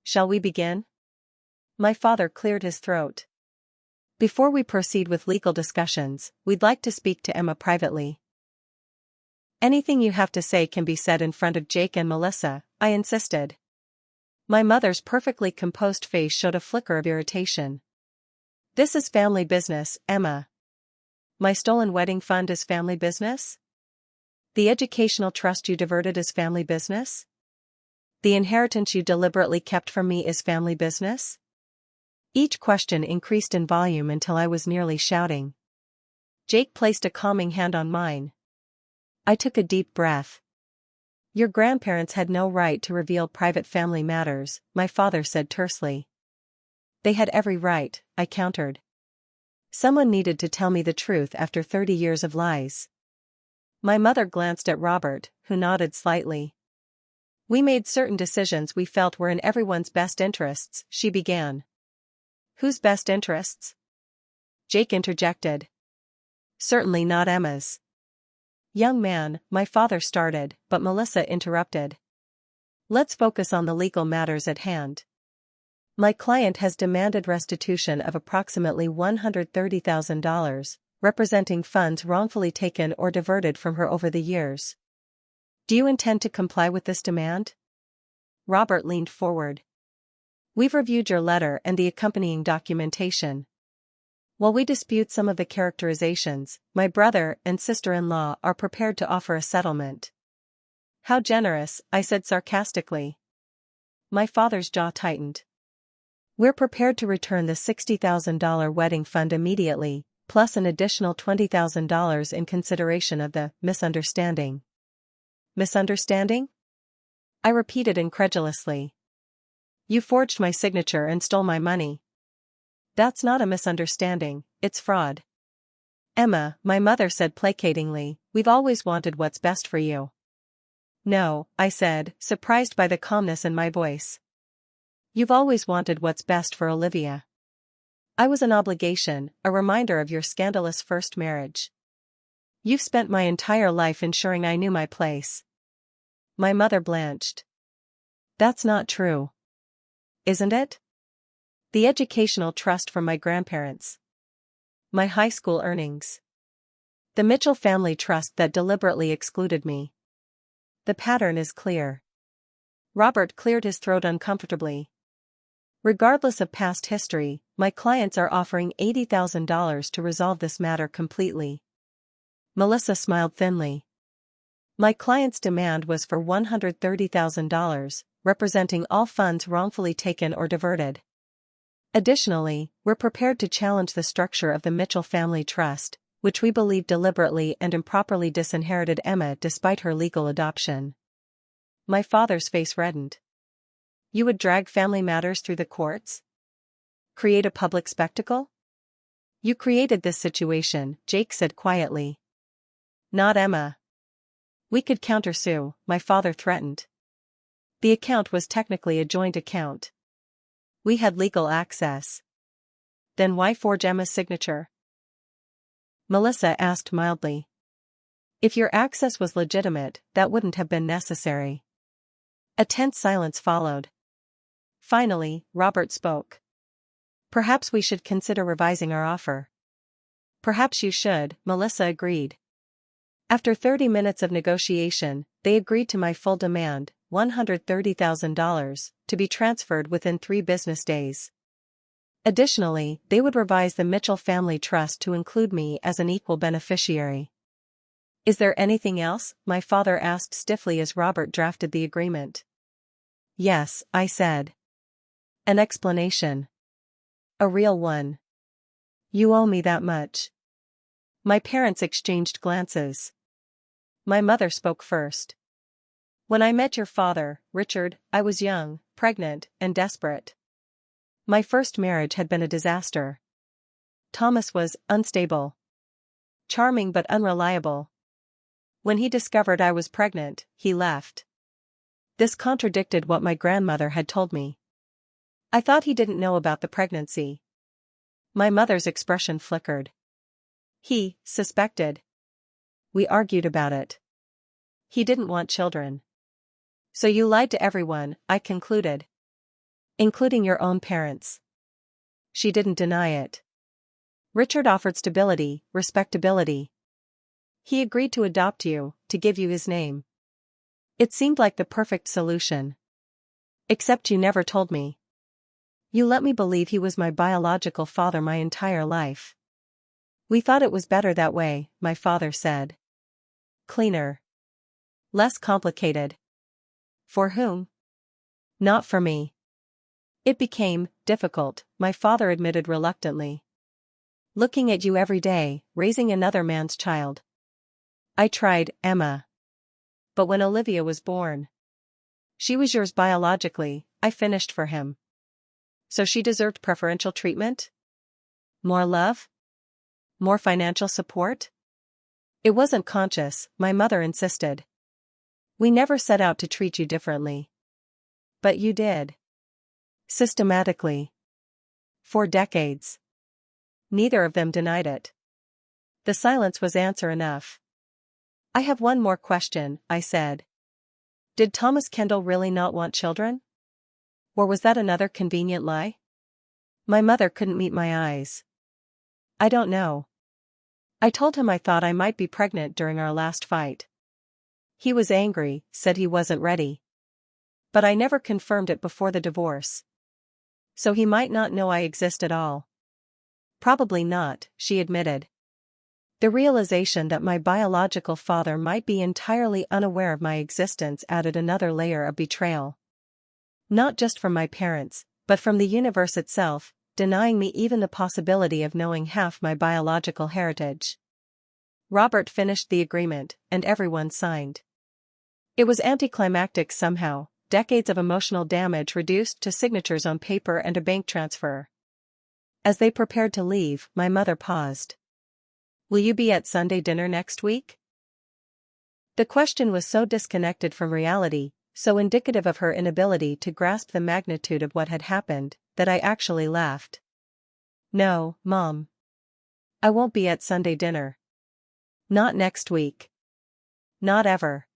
"Shall we begin?" My father cleared his throat. "Before we proceed with legal discussions, we'd like to speak to Emma privately." "Anything you have to say can be said in front of Jake and Melissa," I insisted. My mother's perfectly composed face showed a flicker of irritation. "This is family business, Emma." "My stolen wedding fund is family business?" "The educational trust you diverted is family business?" "The inheritance you deliberately kept from me is family business?" Each question increased in volume until I was nearly shouting. Jake placed a calming hand on mine. I took a deep breath. "Your grandparents had no right to reveal private family matters," my father said tersely. "They had every right," I countered. "Someone needed to tell me the truth after 30 years of lies." My mother glanced at Robert, who nodded slightly. "We made certain decisions we felt were in everyone's best interests," she began. "Whose best interests?" Jake interjected. "Certainly not Emma's." "Young man," my father started, but Melissa interrupted. "Let's focus on the legal matters at hand. My client has demanded restitution of approximately $130,000, representing funds wrongfully taken or diverted from her over the years. Do you intend to comply with this demand?" Robert leaned forward. "We've reviewed your letter and the accompanying documentation. While we dispute some of the characterizations, my brother and sister-in-law are prepared to offer a settlement." "How generous," I said sarcastically. My father's jaw tightened. "We're prepared to return the $60,000 wedding fund immediately, plus an additional $20,000 in consideration of the misunderstanding." "Misunderstanding?" I repeated incredulously. "You forged my signature and stole my money." "That's not a misunderstanding, it's fraud." "Emma," my mother said placatingly, "we've always wanted what's best for you." "No," I said, surprised by the calmness in my voice. "You've always wanted what's best for Olivia. I was an obligation, a reminder of your scandalous first marriage. You've spent my entire life ensuring I knew my place." My mother blanched. "That's not true." "Isn't it?" "The educational trust from my grandparents. My high school earnings. The Mitchell family trust that deliberately excluded me. The pattern is clear." Robert cleared his throat uncomfortably. "Regardless of past history, my clients are offering $80,000 to resolve this matter completely." Melissa smiled thinly. "My client's demand was for $130,000, representing all funds wrongfully taken or diverted. Additionally, we're prepared to challenge the structure of the Mitchell family trust, which we believe deliberately and improperly disinherited Emma despite her legal adoption." My father's face reddened. "You would drag family matters through the courts? Create a public spectacle?" "You created this situation," Jake said quietly. "Not Emma." "We could countersue," my father threatened. "The account was technically a joint account." We had legal access. Then why forge Emma's signature? Melissa asked mildly. If your access was legitimate, that wouldn't have been necessary. A tense silence followed. Finally, Robert spoke. Perhaps we should consider revising our offer. Perhaps you should, Melissa agreed. After 30 minutes of negotiation, they agreed to my full demand, $130,000, to be transferred within 3 business days. Additionally, they would revise the Mitchell Family Trust to include me as an equal beneficiary. Is there anything else? My father asked stiffly as Robert drafted the agreement. Yes, I said. An explanation. A real one. You owe me that much. My parents exchanged glances. My mother spoke first. When I met your father, Richard, I was young, pregnant, and desperate. My first marriage had been a disaster. Thomas was unstable. Charming but unreliable. When he discovered I was pregnant, he left. This contradicted what my grandmother had told me. I thought he didn't know about the pregnancy. My mother's expression flickered. He suspected. We argued about it. He didn't want children. So you lied to everyone, I concluded. Including your own parents. She didn't deny it. Richard offered stability, respectability. He agreed to adopt you, to give you his name. It seemed like the perfect solution. Except you never told me. You let me believe he was my biological father my entire life. We thought it was better that way, my father said. Cleaner. Less complicated. For whom? Not for me. It became difficult, my father admitted reluctantly. Looking at you every day, raising another man's child. I tried, Emma. But when Olivia was born. She was yours biologically, I finished for him. So she deserved preferential treatment? More love? More financial support? It wasn't conscious, my mother insisted. We never set out to treat you differently. But you did. Systematically. For decades. Neither of them denied it. The silence was answer enough. I have one more question, I said. Did Thomas Kendall really not want children? Or was that another convenient lie? My mother couldn't meet my eyes. I don't know. I told him I thought I might be pregnant during our last fight. He was angry, said he wasn't ready. But I never confirmed it before the divorce. So he might not know I exist at all. Probably not, she admitted. The realization that my biological father might be entirely unaware of my existence added another layer of betrayal. Not just from my parents, but from the universe itself, denying me even the possibility of knowing half my biological heritage. Robert finished the agreement, and everyone signed. It was anticlimactic somehow, decades of emotional damage reduced to signatures on paper and a bank transfer. As they prepared to leave, my mother paused. Will you be at Sunday dinner next week? The question was so disconnected from reality, so indicative of her inability to grasp the magnitude of what had happened, that I actually laughed. No, Mom. I won't be at Sunday dinner. Not next week. Not ever.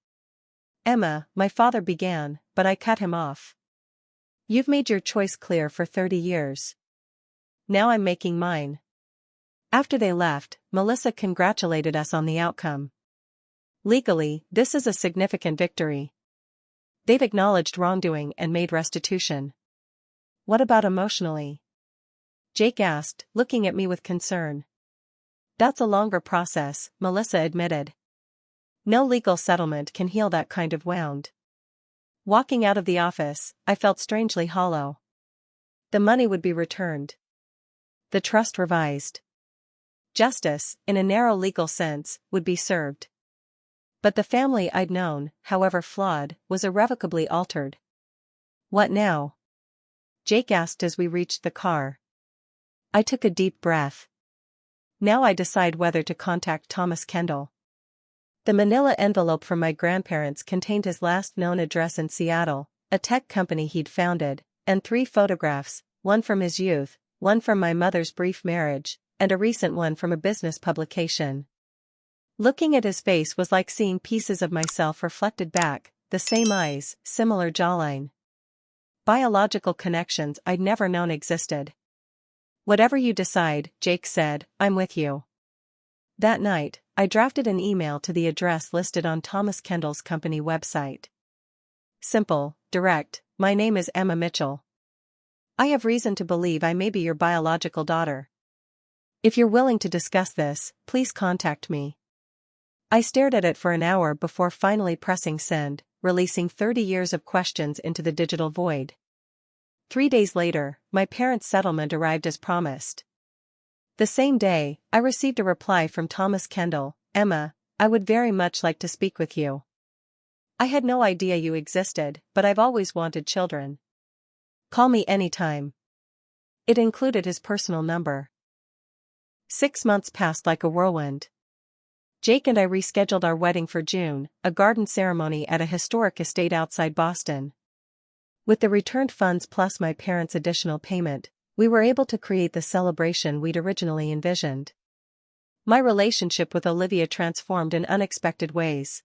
Emma, my father began, but I cut him off. You've made your choice clear for 30 years. Now I'm making mine. After they left, Melissa congratulated us on the outcome. Legally, this is a significant victory. They've acknowledged wrongdoing and made restitution. What about emotionally? Jake asked, looking at me with concern. That's a longer process, Melissa admitted. No legal settlement can heal that kind of wound. Walking out of the office, I felt strangely hollow. The money would be returned. The trust revised. Justice, in a narrow legal sense, would be served. But the family I'd known, however flawed, was irrevocably altered. What now? Jake asked as we reached the car. I took a deep breath. Now I decide whether to contact Thomas Kendall. The manila envelope from my grandparents contained his last known address in Seattle, a tech company he'd founded, and 3 photographs, one from his youth, one from my mother's brief marriage, and a recent one from a business publication. Looking at his face was like seeing pieces of myself reflected back, the same eyes, similar jawline. Biological connections I'd never known existed. "Whatever you decide," Jake said, "I'm with you." That night, I drafted an email to the address listed on Thomas Kendall's company website. Simple, direct, "My name is Emma Mitchell. I have reason to believe I may be your biological daughter. If you're willing to discuss this, please contact me." I stared at it for an hour before finally pressing send, releasing 30 years of questions into the digital void. 3 days later, my parents' settlement arrived as promised. The same day, I received a reply from Thomas Kendall: "Emma, I would very much like to speak with you. I had no idea you existed, but I've always wanted children. Call me anytime." It included his personal number. 6 months passed like a whirlwind. Jake and I rescheduled our wedding for June, a garden ceremony at a historic estate outside Boston. With the returned funds plus my parents' additional payment, we were able to create the celebration we'd originally envisioned. My relationship with Olivia transformed in unexpected ways.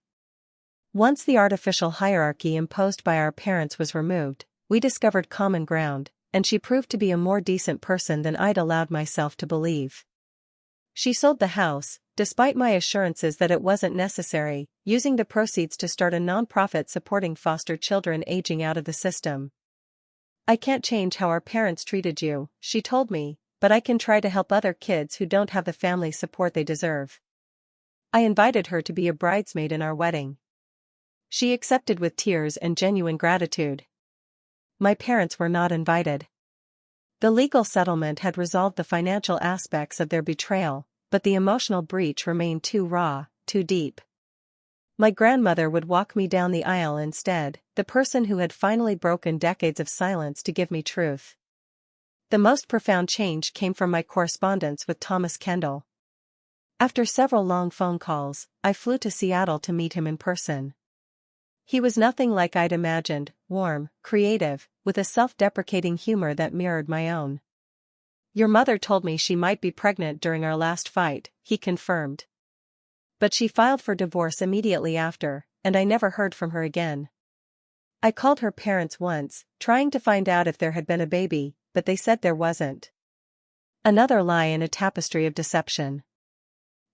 Once the artificial hierarchy imposed by our parents was removed, we discovered common ground, and she proved to be a more decent person than I'd allowed myself to believe. She sold the house, despite my assurances that it wasn't necessary, using the proceeds to start a nonprofit supporting foster children aging out of the system. "I can't change how our parents treated you," she told me, "but I can try to help other kids who don't have the family support they deserve." I invited her to be a bridesmaid in our wedding. She accepted with tears and genuine gratitude. My parents were not invited. The legal settlement had resolved the financial aspects of their betrayal, but the emotional breach remained too raw, too deep. My grandmother would walk me down the aisle instead, the person who had finally broken decades of silence to give me truth. The most profound change came from my correspondence with Thomas Kendall. After several long phone calls, I flew to Seattle to meet him in person. He was nothing like I'd imagined, warm, creative, with a self-deprecating humor that mirrored my own. "Your mother told me she might be pregnant during our last fight," he confirmed. "But she filed for divorce immediately after, and I never heard from her again. I called her parents once, trying to find out if there had been a baby, but they said there wasn't." Another lie in a tapestry of deception.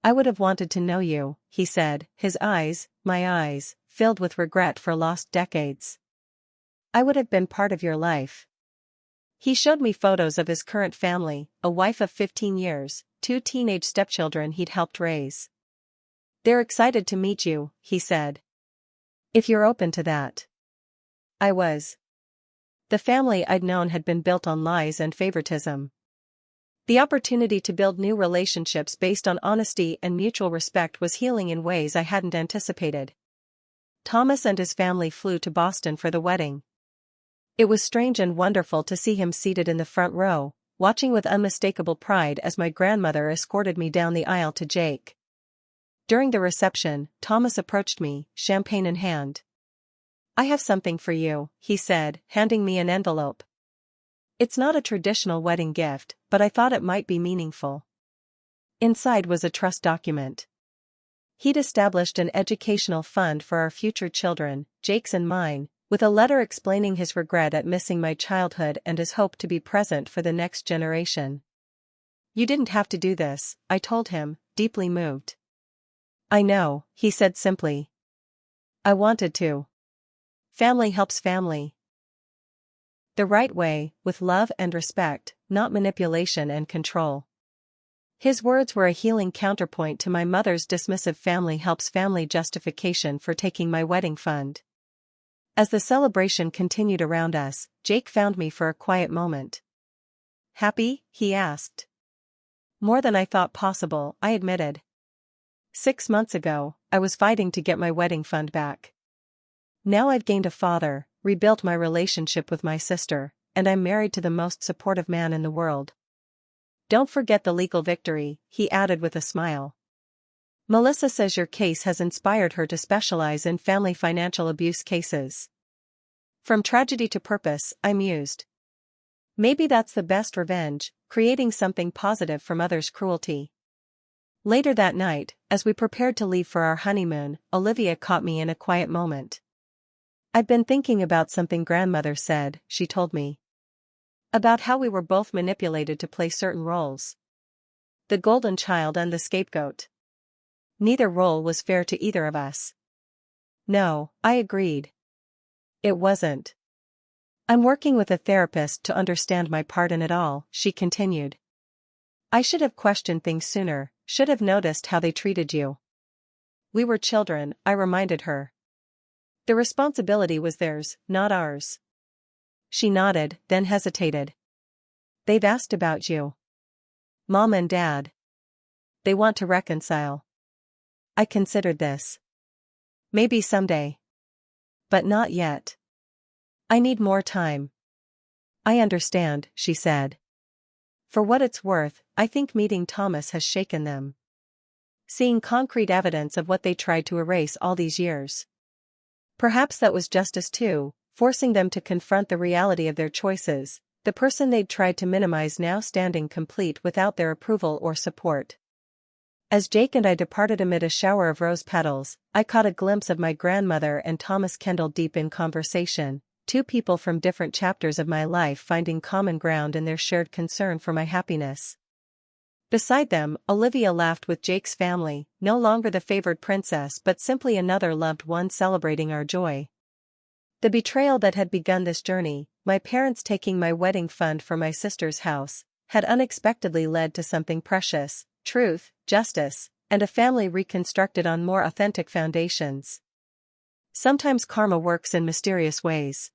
"I would have wanted to know you," he said, his eyes, my eyes, filled with regret for lost decades. "I would have been part of your life." He showed me photos of his current family, a wife of 15 years, 2 teenage stepchildren he'd helped raise. "They're excited to meet you," he said. "If you're open to that." I was. The family I'd known had been built on lies and favoritism. The opportunity to build new relationships based on honesty and mutual respect was healing in ways I hadn't anticipated. Thomas and his family flew to Boston for the wedding. It was strange and wonderful to see him seated in the front row, watching with unmistakable pride as my grandmother escorted me down the aisle to Jake. During the reception, Thomas approached me, champagne in hand. "I have something for you," he said, handing me an envelope. "It's not a traditional wedding gift, but I thought it might be meaningful." Inside was a trust document. He'd established an educational fund for our future children, Jake's and mine, with a letter explaining his regret at missing my childhood and his hope to be present for the next generation. "You didn't have to do this," I told him, deeply moved. "I know," he said simply. "I wanted to. Family helps family. The right way, with love and respect, not manipulation and control." His words were a healing counterpoint to my mother's dismissive family helps family justification for taking my wedding fund. As the celebration continued around us, Jake found me for a quiet moment. "Happy?" he asked. "More than I thought possible," I admitted. 6 months ago, I was fighting to get my wedding fund back. Now I've gained a father, rebuilt my relationship with my sister, and I'm married to the most supportive man in the world. Don't forget the legal victory, he added with a smile. Melissa says your case has inspired her to specialize in family financial abuse cases. From tragedy to purpose, I mused. Maybe that's the best revenge, creating something positive from others' cruelty. Later that night, as we prepared to leave for our honeymoon, Olivia caught me in a quiet moment. "I've been thinking about something grandmother said," she told me. "About how we were both manipulated to play certain roles. The golden child and the scapegoat. Neither role was fair to either of us." "No," I agreed. "It wasn't. I'm working with a therapist to understand my part in it all," she continued. "I should have questioned things sooner, should have noticed how they treated you." "We were children," I reminded her. "The responsibility was theirs, not ours." She nodded, then hesitated. "They've asked about you. Mom and Dad. They want to reconcile." I considered this. "Maybe someday. But not yet. I need more time." "I understand," she said. "For what it's worth, I think meeting Thomas has shaken them. Seeing concrete evidence of what they tried to erase all these years. Perhaps that was justice too, forcing them to confront the reality of their choices, the person they'd tried to minimize now standing complete without their approval or support." As Jake and I departed amid a shower of rose petals, I caught a glimpse of my grandmother and Thomas Kendall deep in conversation, two people from different chapters of my life finding common ground in their shared concern for my happiness. Beside them, Olivia laughed with Jake's family, no longer the favored princess but simply another loved one celebrating our joy. The betrayal that had begun this journey, my parents taking my wedding fund for my sister's house, had unexpectedly led to something precious: truth, justice, and a family reconstructed on more authentic foundations. Sometimes karma works in mysterious ways.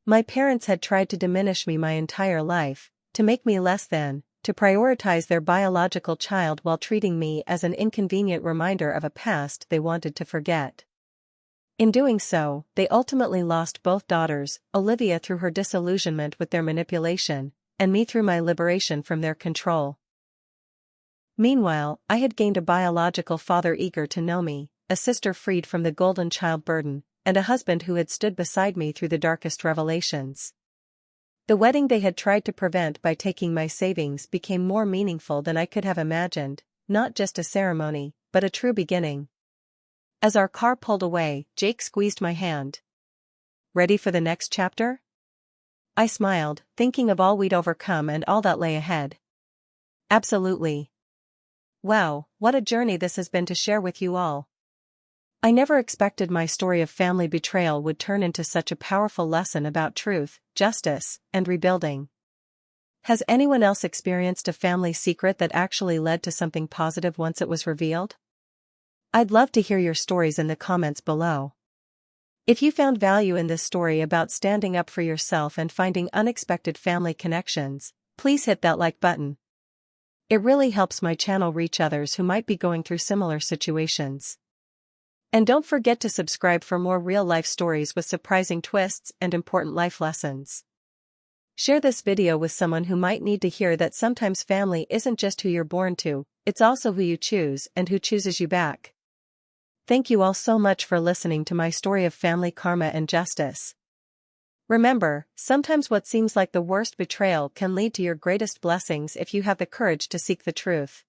My parents had tried to diminish me my entire life, to make me less than, to prioritize their biological child while treating me as an inconvenient reminder of a past they wanted to forget. In doing so, they ultimately lost both daughters, Olivia through her disillusionment with their manipulation, and me through my liberation from their control. Meanwhile, I had gained a biological father eager to know me, a sister freed from the golden child burden, and a husband who had stood beside me through the darkest revelations. The wedding they had tried to prevent by taking my savings became more meaningful than I could have imagined, not just a ceremony, but a true beginning. As our car pulled away, Jake squeezed my hand. "Ready for the next chapter?" I smiled, thinking of all we'd overcome and all that lay ahead. "Absolutely. Wow, what a journey this has been to share with you all. I never expected my story of family betrayal would turn into such a powerful lesson about truth, justice, and rebuilding. Has anyone else experienced a family secret that actually led to something positive once it was revealed? I'd love to hear your stories in the comments below. If you found value in this story about standing up for yourself and finding unexpected family connections, please hit that like button. It really helps my channel reach others who might be going through similar situations. And don't forget to subscribe for more real-life stories with surprising twists and important life lessons. Share this video with someone who might need to hear that sometimes family isn't just who you're born to, it's also who you choose and who chooses you back. Thank you all so much for listening to my story of family karma and justice. Remember, sometimes what seems like the worst betrayal can lead to your greatest blessings if you have the courage to seek the truth.